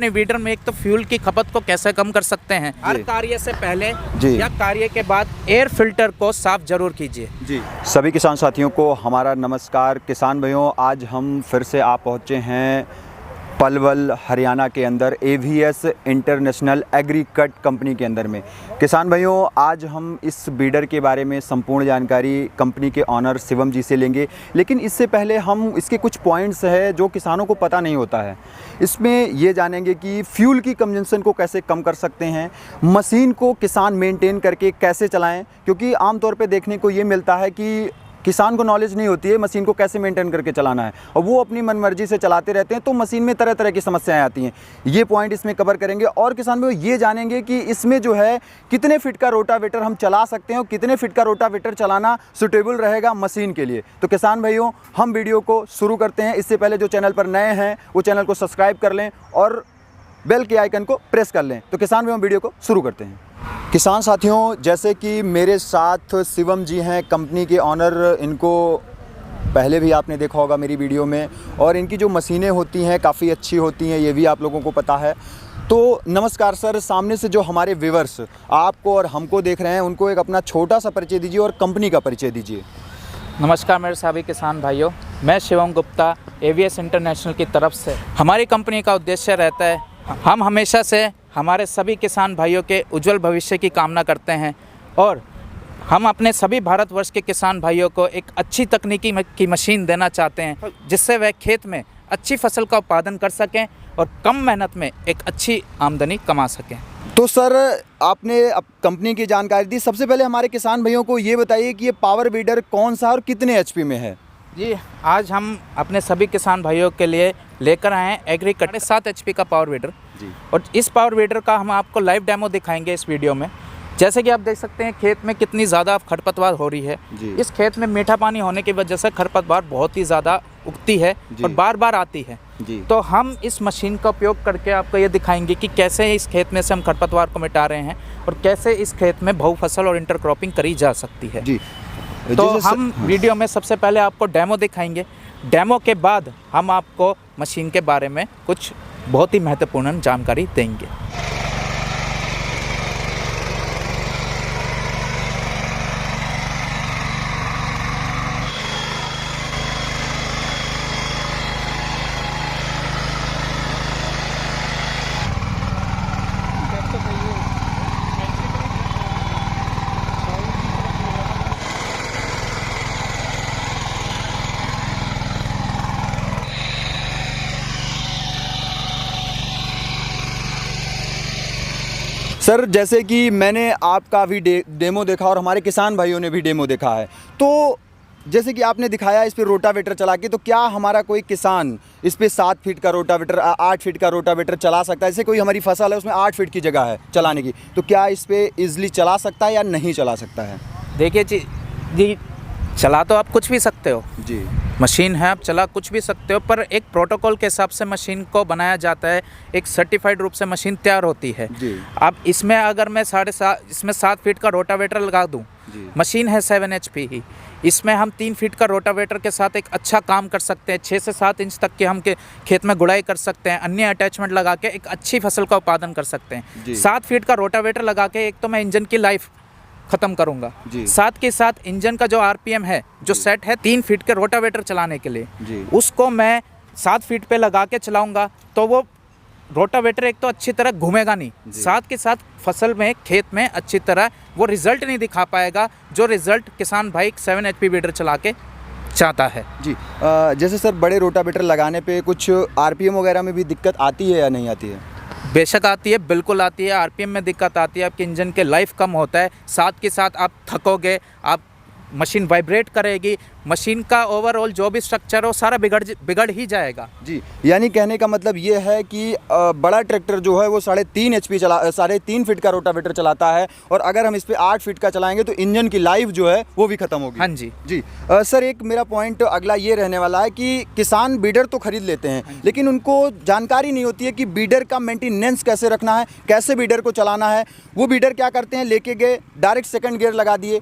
अपने वीडर में एक तो फ्यूल की खपत को कैसे कम कर सकते हैं। हर कार्य से पहले या कार्य के बाद एयर फिल्टर को साफ जरूर कीजिए। जी, सभी किसान साथियों को हमारा नमस्कार। किसान भाइयों, आज हम फिर से आप पहुँचे हैं पलवल हरियाणा के अंदर AVS इंटरनेशनल एग्रीकट कंपनी के अंदर में। किसान भाइयों, आज हम इस बीडर के बारे में संपूर्ण जानकारी कंपनी के ऑनर शिवम जी से लेंगे, लेकिन इससे पहले हम इसके कुछ पॉइंट्स हैं जो किसानों को पता नहीं होता है। इसमें ये जानेंगे कि फ्यूल की कंजम्पशन को कैसे कम कर सकते हैं, मशीन को किसान मेंटेन करके कैसे चलाएँ, क्योंकि आमतौर पर देखने को ये मिलता है कि किसान को नॉलेज नहीं होती है मशीन को कैसे मेंटेन करके चलाना है और वो अपनी मनमर्जी से चलाते रहते हैं, तो मशीन में तरह तरह की समस्याएं आती हैं। ये पॉइंट इसमें कवर करेंगे और किसान भाई ये जानेंगे कि इसमें जो है कितने फीट का रोटावेटर हम चला सकते हैं और कितने फीट का रोटावेटर चलाना सुटेबल रहेगा मशीन के लिए। तो किसान भाइयों, हम वीडियो को शुरू करते हैं। इससे पहले जो चैनल पर नए हैं वो चैनल को सब्सक्राइब कर लें और बेल के आइकन को प्रेस कर लें। तो किसान भाइयों, वीडियो को शुरू करते हैं। किसान साथियों, जैसे कि मेरे साथ शिवम जी हैं, कंपनी के ऑनर। इनको पहले भी आपने देखा होगा मेरी वीडियो में, और इनकी जो मशीनें होती हैं काफ़ी अच्छी होती हैं, ये भी आप लोगों को पता है। तो नमस्कार सर, सामने से जो हमारे व्यूअर्स आपको और हमको देख रहे हैं उनको एक अपना छोटा सा परिचय दीजिए और कंपनी का परिचय दीजिए। नमस्कार मेरे सभी किसान भाइयों, मैं शिवम गुप्ता AVS इंटरनेशनल की तरफ से। हमारी कंपनी का उद्देश्य रहता है, हम हमेशा से हमारे सभी किसान भाइयों के उज्जवल भविष्य की कामना करते हैं और हम अपने सभी भारतवर्ष के किसान भाइयों को एक अच्छी तकनीकी की मशीन देना चाहते हैं, जिससे वह खेत में अच्छी फसल का उत्पादन कर सकें और कम मेहनत में एक अच्छी आमदनी कमा सकें। तो सर, आपने अब कंपनी की जानकारी दी। सबसे पहले हमारे किसान भाइयों को ये बताइए कि ये पावर वीडर कौन सा और कितने HP में है। जी, आज हम अपने सभी किसान भाइयों के लिए लेकर आए हैं एग्रीकट 7 HP का पावर वीडर जी। और इस पावर वीडर का हम आपको लाइव डेमो दिखाएंगे इस वीडियो में। जैसे कि आप देख सकते हैं खेत में कितनी ज़्यादा खरपतवार हो रही है। इस खेत में मीठा पानी होने की वजह से खरपतवार बहुत ही ज़्यादा उगती है और बार बार आती है जी। तो हम इस मशीन का उपयोग करके आपको ये दिखाएंगे कि कैसे इस खेत में से हम खरपतवार को मिटा रहे हैं और कैसे इस खेत में बहुफसल और इंटरक्रॉपिंग करी जा सकती है जी। तो हम वीडियो में सबसे पहले आपको डेमो दिखाएंगे। डेमो के बाद हम आपको मशीन के बारे में कुछ बहुत ही महत्वपूर्ण जानकारी देंगे। सर, जैसे कि मैंने आपका भी डेमो देखा और हमारे किसान भाइयों ने भी डेमो देखा है, तो जैसे कि आपने दिखाया इस पे रोटावेटर चला के, तो क्या हमारा कोई किसान इस पे 7 फीट का रोटावेटर 8 फीट का रोटावेटर चला सकता है? जैसे कोई हमारी फसल है उसमें 8 फीट की जगह है चलाने की, तो क्या इस पे ईजिली चला सकता है या नहीं चला सकता है? देखिए जी, चला तो आप कुछ भी सकते हो जी, मशीन है, आप चला कुछ भी सकते हो, पर एक प्रोटोकॉल के हिसाब से मशीन को बनाया जाता है, एक सर्टिफाइड रूप से मशीन तैयार होती है जी। अब इसमें अगर मैं 7 फीट का रोटावेटर लगा दूं, मशीन है 7 HP ही, इसमें हम 3 फीट का रोटावेटर के साथ एक अच्छा काम कर सकते हैं। 6 से 7 इंच तक के हम खेत में गुड़ाई कर सकते हैं, अन्य अटैचमेंट लगा के एक अच्छी फसल का उत्पादन कर सकते हैं। 7 फीट का रोटावेटर लगा के एक तो मैं इंजन की लाइफ ख़त्म करूंगा, साथ के साथ इंजन का जो RPM है जो सेट है 3 फीट के रोटावेटर चलाने के लिए, उसको मैं 7 फीट पे लगा के चलाऊंगा, तो वो रोटावेटर एक तो अच्छी तरह घूमेगा नहीं, साथ के साथ फसल में खेत में अच्छी तरह वो रिजल्ट नहीं दिखा पाएगा जो रिजल्ट किसान भाई 7 HP वीडर चला के चाहता है जी। जैसे सर, बड़े रोटावेटर लगाने पे कुछ RPM वगैरह में भी दिक्कत आती है या नहीं आती है? बेशक आती है, बिल्कुल आती है। RPM में दिक्कत आती है, आपके इंजन के लाइफ कम होता है, साथ के साथ आप थकोगे, आप मशीन वाइब्रेट करेगी, मशीन का ओवरऑल जो भी स्ट्रक्चर हो सारा बिगड़ ही जाएगा जी। यानी कहने का मतलब ये है कि बड़ा ट्रैक्टर जो है वो 3.5 फीट का रोटावेटर चलाता है, और अगर हम इस पे 8 फीट का चलाएंगे तो इंजन की लाइफ जो है वो भी खत्म होगी। हाँ जी जी। सर, एक मेरा पॉइंट अगला ये रहने वाला है कि किसान बीडर तो खरीद लेते हैं, लेकिन उनको जानकारी नहीं होती है कि बीडर का मेंटेनेंस कैसे रखना है, कैसे बीडर को चलाना है। वो बीडर क्या करते हैं, लेके गए डायरेक्ट सेकंड गियर लगा दिए,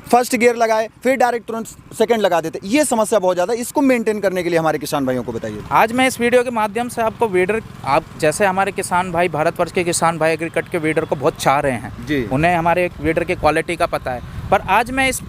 फर्स्ट गियर लगाए फिर डायरेक्ट तुरंत सेकंड लगा देते, ये समस्या बहुत ज़्यादा। इसको मेंटेन करने के लिए हमारे किसान भाइयों को बताइए। आज मैं इस वीडियो के माध्यम से आपको वीडर, आप जैसे हमारे किसान भाई, भारतवर्ष के किसान भाई एग्रीकट के वीडर को बहुत चाह रहे हैं जी, उन्हें हमारे वीडर की क्वालिटी का पता है, पर आज मैं इस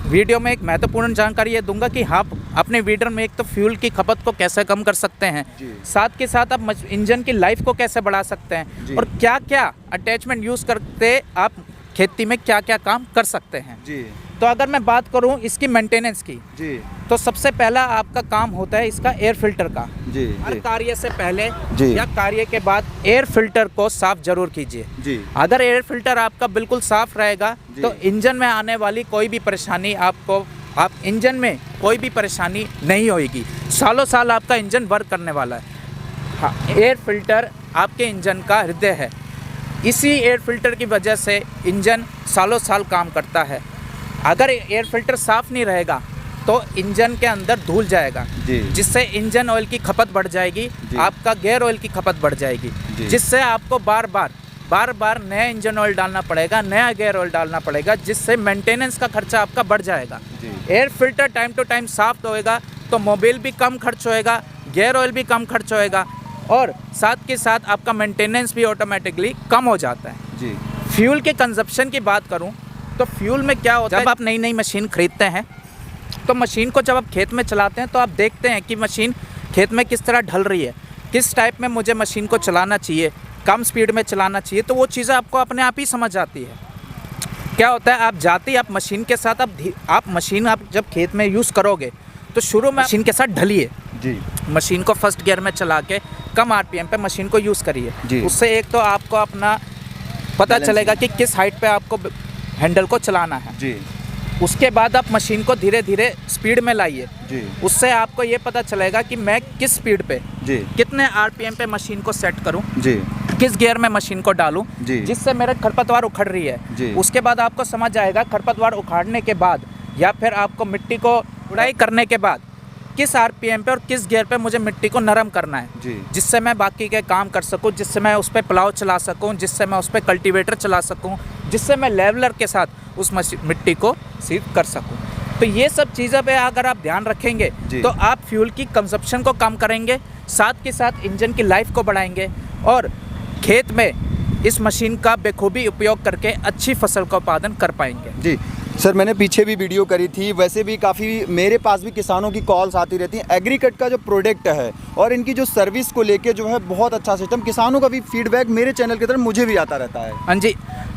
वीडियो में एक महत्वपूर्ण जानकारी ये दूंगा कि आप अपने वीडर में एक तो फ्यूल की खपत को कैसे कम कर सकते हैं, साथ के साथ आप इंजन की लाइफ को कैसे बढ़ा सकते हैं, और क्या क्या अटैचमेंट यूज़ करते आप खेती में क्या क्या काम कर सकते हैं जी। तो अगर मैं बात करूं इसकी मेंटेनेंस की जी, तो सबसे पहला आपका काम होता है इसका एयर फिल्टर का। जी, हर जी, कार्य से पहले जी, या कार्य के बाद एयर फिल्टर को साफ जरूर कीजिए। जी, अगर एयर फिल्टर आपका बिल्कुल साफ रहेगा जी, तो इंजन में आने वाली कोई भी परेशानी आप इंजन में कोई भी परेशानी नहीं होगी, सालों साल आपका इंजन वर्क करने वाला है। हाँ, एयर फिल्टर आपके इंजन का हृदय है, इसी एयर फिल्टर की वजह से इंजन सालों साल काम करता है। अगर एयर फिल्टर साफ नहीं रहेगा तो इंजन के अंदर धूल जाएगा, जिससे इंजन ऑयल की खपत बढ़ जाएगी, आपका गियर ऑयल की खपत बढ़ जाएगी, जिससे आपको बार बार नया इंजन ऑयल डालना पड़ेगा, नया गियर ऑयल डालना पड़ेगा, जिससे मेंटेनेंस का खर्चा आपका बढ़ जाएगा। Air filter time to time साफ होएगा तो मोबिल भी कम खर्च होएगा, गियर ऑयल भी कम खर्च होएगा, और साथ के साथ आपका मेंटेनेंस भी ऑटोमेटिकली कम हो जाता है जी। फ्यूल के कंजप्शन की बात करूं तो फ्यूल में क्या होता है, जब आप नई मशीन खरीदते हैं तो मशीन को जब आप खेत में चलाते हैं तो आप देखते हैं कि मशीन खेत में किस तरह ढल रही है, किस टाइप में मुझे मशीन को चलाना चाहिए, कम स्पीड में चलाना चाहिए, तो वो चीज़ें आपको अपने आप ही समझ आती है। क्या होता है, आप मशीन के साथ आप मशीन जब खेत में यूज़ करोगे तो शुरू में मशीन के साथ ढलिए जी, मशीन को फर्स्ट गियर में चला के कम आरपीएम पे मशीन को यूज़ करिए। उससे एक तो आपको अपना पता चलेगा कि किस हाइट पे आपको हैंडल को चलाना है जी। उसके बाद आप मशीन को धीरे धीरे स्पीड में लाइए जी, उससे आपको ये पता चलेगा कि मैं किस स्पीड पे जी, कितने आरपीएम पे मशीन को सेट करूं, जी, किस गियर में मशीन को डालूं, जी, जिससे मेरे खरपतवार उखड़ रही है। जी। उसके बाद आपको समझ जाएगा खरपतवार उखाड़ने के बाद या फिर आपको मिट्टी को उड़ाई करने के बाद किस आरपीएम पे और किस गियर पे मुझे मिट्टी को नरम करना है, जी, जिससे मैं बाकी के काम कर सकूं, जिससे मैं उस पर प्लाव चला सकूं, जिससे मैं उस पर कल्टीवेटर चला सकूं, जिससे मैं लेवलर के साथ उस मिट्टी को सीध कर सकूं। तो ये सब चीज़ों पे अगर आप ध्यान रखेंगे तो आप फ्यूल की कंजप्शन को कम करेंगे, साथ के साथ इंजन की लाइफ को बढ़ाएंगे और खेत में इस मशीन का बेखूबी उपयोग करके अच्छी फसल का उत्पादन कर पाएंगे। जी सर, मैंने पीछे भी वीडियो करी थी, वैसे भी काफ़ी मेरे पास भी किसानों की कॉल्स आती रहती हैं। एग्रीकट का जो प्रोडक्ट है और इनकी जो सर्विस को लेके जो है बहुत अच्छा सिस्टम, किसानों का भी फीडबैक मेरे चैनल की तरफ मुझे भी आता रहता है। हाँ जी,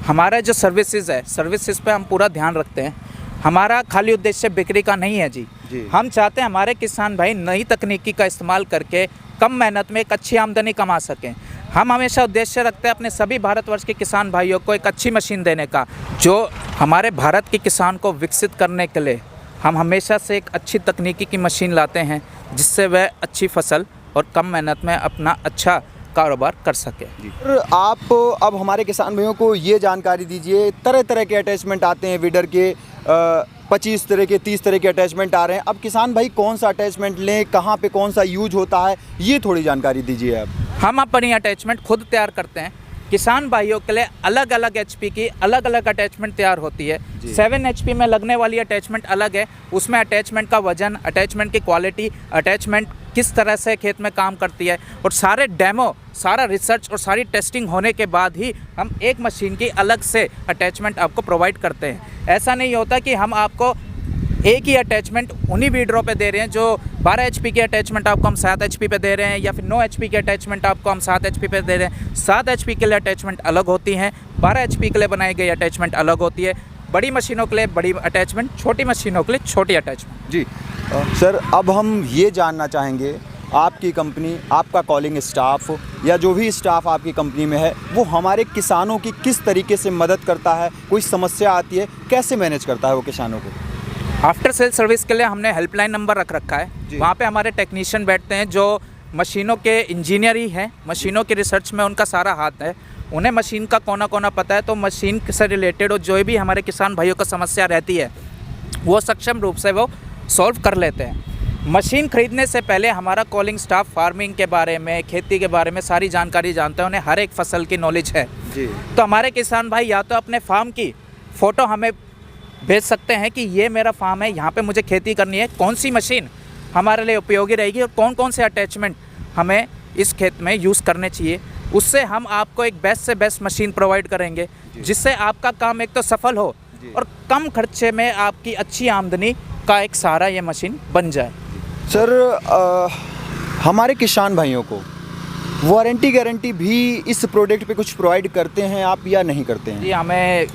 हमारा जो सर्विसेज है, सर्विसेज पे हम पूरा ध्यान रखते हैं। हमारा खाली उद्देश्य बिक्री का नहीं है जी। हम चाहते हैं हमारे किसान भाई नई तकनीकी का इस्तेमाल करके कम मेहनत में एक अच्छी आमदनी कमा सकें। हम हमेशा उद्देश्य रखते हैं अपने सभी भारतवर्ष के किसान भाइयों को एक अच्छी मशीन देने का, जो हमारे भारत के किसान को विकसित करने के लिए हम हमेशा से एक अच्छी तकनीकी की मशीन लाते हैं, जिससे वह अच्छी फसल और कम मेहनत में अपना अच्छा कारोबार कर सके। आप अब हमारे किसान भाइयों को ये जानकारी दीजिए, तरह तरह के अटैचमेंट आते हैं वीडर के, 25 तरह के 30 तरह के अटैचमेंट आ रहे हैं। अब किसान भाई कौन सा अटैचमेंट लें, कहाँ पे कौन सा यूज होता है, ये थोड़ी जानकारी दीजिए आप। हम अपनी अटैचमेंट खुद तैयार करते हैं। किसान भाइयों के लिए अलग अलग एचपी की अलग अलग अटैचमेंट तैयार होती है। 7 एचपी में लगने वाली अटैचमेंट अलग है, उसमें अटैचमेंट का वजन, अटैचमेंट की क्वालिटी, अटैचमेंट किस तरह से खेत में काम करती है, और सारे डेमो, सारा रिसर्च और सारी टेस्टिंग होने के बाद ही हम एक मशीन की अलग से अटैचमेंट आपको प्रोवाइड करते हैं। ऐसा नहीं होता कि हम आपको एक ही अटैचमेंट उन्हीं वीडरों पे दे रहे हैं, जो 12 एचपी की अटैचमेंट आपको हम 7 एचपी पे दे रहे हैं, या फिर 9 एचपी की अटैचमेंट आपको हम 7 एचपी पे दे रहे हैं। 7 एचपी के लिए अटैचमेंट अलग होती हैं, 12 एचपी के लिए बनाई गई अटैचमेंट अलग होती है। बड़ी मशीनों के लिए बड़ी अटैचमेंट, छोटी मशीनों के लिए छोटी अटैचमेंट। जी सर, अब हम ये जानना चाहेंगे, आपकी कंपनी, आपका कॉलिंग स्टाफ या जो भी स्टाफ आपकी कंपनी में है, वो हमारे किसानों की किस तरीके से मदद करता है, कोई समस्या आती है कैसे मैनेज करता है वो किसानों को? आफ्टर सेल सर्विस के लिए हमने हेल्पलाइन नंबर रख रखा है, वहाँ पे हमारे टेक्नीशियन बैठते हैं जो मशीनों के इंजीनियर ही हैं, मशीनों की रिसर्च में उनका सारा हाथ है, उन्हें मशीन का कोना कोना पता है। तो मशीन से रिलेटेड और जो भी हमारे किसान भाइयों को समस्या रहती है वो सक्षम रूप से वो सॉल्व कर लेते हैं। मशीन खरीदने से पहले हमारा कॉलिंग स्टाफ फार्मिंग के बारे में, खेती के बारे में सारी जानकारी जानता है, उन्हें हर एक फसल की नॉलेज है। तो हमारे किसान भाई या तो अपने फार्म की फ़ोटो हमें भेज सकते हैं कि ये मेरा फार्म है, यहाँ पे मुझे खेती करनी है, कौन सी मशीन हमारे लिए उपयोगी रहेगी और कौन कौन से अटैचमेंट हमें इस खेत में यूज़ करने चाहिए। उससे हम आपको एक बेस्ट से बेस्ट मशीन प्रोवाइड करेंगे, जिससे आपका काम एक तो सफल हो और कम खर्चे में आपकी अच्छी आमदनी का एक सहारा ये मशीन बन जाए। सर हमारे किसान भाइयों को वारंटी गारंटी भी इस प्रोडक्ट पे कुछ प्रोवाइड करते हैं आप या नहीं करते हैं? जी, हमें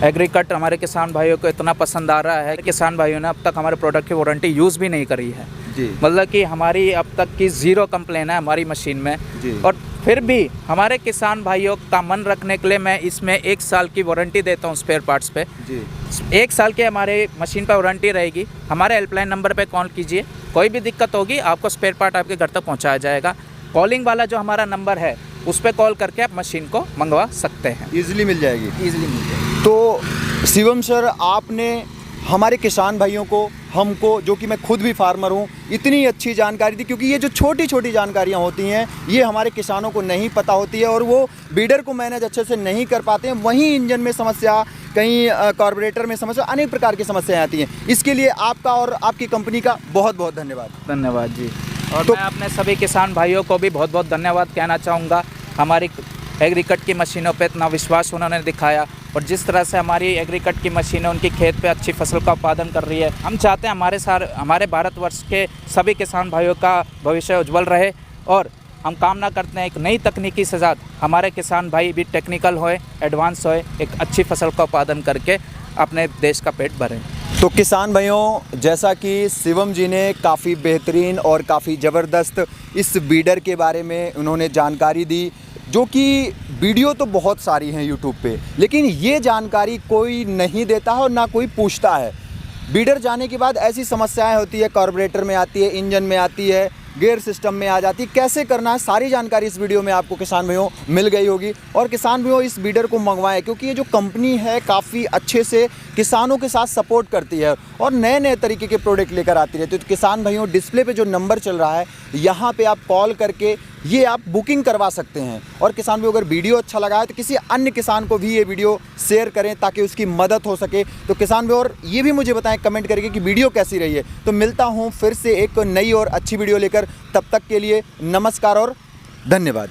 एग्रीकट हमारे किसान भाइयों को इतना पसंद आ रहा है, किसान भाइयों ने अब तक हमारे प्रोडक्ट की वारंटी यूज़ भी नहीं करी है जी। मतलब कि हमारी अब तक की 0 कंप्लेन है हमारी मशीन में जी। और फिर भी हमारे किसान भाइयों का मन रखने के लिए मैं इसमें 1 साल की वारंटी देता हूँ स्पेयर पार्ट्स पे जी। 1 साल की हमारे मशीन पर वारंटी रहेगी। हमारे हेल्पलाइन नंबर पे कॉल कीजिए, कोई भी दिक्कत होगी आपको स्पेयर पार्ट आपके घर तक पहुँचाया जाएगा। कॉलिंग वाला जो हमारा नंबर है उस पर कॉल करके आप मशीन को मंगवा सकते हैं, ईजिली मिल जाएगी। ईजिली मिल जाएगी। तो शिवम सर, आपने हमारे किसान भाइयों को, हमको जो कि मैं खुद भी फार्मर हूँ, इतनी अच्छी जानकारी दी, क्योंकि ये जो छोटी छोटी जानकारियाँ होती हैं ये हमारे किसानों को नहीं पता होती है और वो बीडर को मैनेज अच्छे से नहीं कर पाते हैं। वहीं इंजन में समस्या, कहीं कार्बोरेटर में समस्या, अनेक प्रकार की समस्याएं आती हैं। इसके लिए आपका और आपकी कंपनी का बहुत बहुत धन्यवाद। धन्यवाद जी। और मैं अपने सभी किसान भाइयों को भी बहुत बहुत धन्यवाद कहना चाहूँगा। हमारी एग्रीकट की मशीनों पे इतना विश्वास उन्होंने दिखाया और जिस तरह से हमारी एग्रीकट की मशीनें उनकी खेत पे अच्छी फसल का उत्पादन कर रही है। हम चाहते हैं हमारे भारतवर्ष के सभी किसान भाइयों का भविष्य उज्जवल रहे और हम कामना करते हैं एक नई तकनीकी से साथ हमारे किसान भाई भी टेक्निकल होए, एडवांस होए, एक अच्छी फसल का उत्पादन करके अपने देश का पेट भरें। तो किसान भाइयों, जैसा कि शिवम जी ने काफ़ी बेहतरीन और काफ़ी ज़बरदस्त इस बीडर के बारे में उन्होंने जानकारी दी, जो कि वीडियो तो बहुत सारी हैं यूट्यूब पे, लेकिन ये जानकारी कोई नहीं देता है और ना कोई पूछता है। बीडर जाने के बाद ऐसी समस्याएं होती है, कार्बोरेटर में आती है, इंजन में आती है, गियर सिस्टम में आ जाती है, कैसे करना है सारी जानकारी इस वीडियो में आपको किसान भाइयों मिल गई होगी। और किसान भाइयों इस बीडर को मंगवाएं, क्योंकि ये जो कंपनी है काफ़ी अच्छे से किसानों के साथ सपोर्ट करती है और नए नए तरीके के प्रोडक्ट लेकर आती रहती है। तो किसान भाइयों, डिस्प्ले पे जो नंबर चल रहा है यहाँ पे आप कॉल करके ये आप बुकिंग करवा सकते हैं। और किसान भाइयों, अगर वीडियो अच्छा लगा है तो किसी अन्य किसान को भी ये वीडियो शेयर करें ताकि उसकी मदद हो सके। तो किसान भाइयों, और ये भी मुझे बताएं कमेंट करके कि वीडियो कैसी रही है। तो मिलता हूँ फिर से एक नई और अच्छी वीडियो लेकर, तब तक के लिए नमस्कार और धन्यवाद।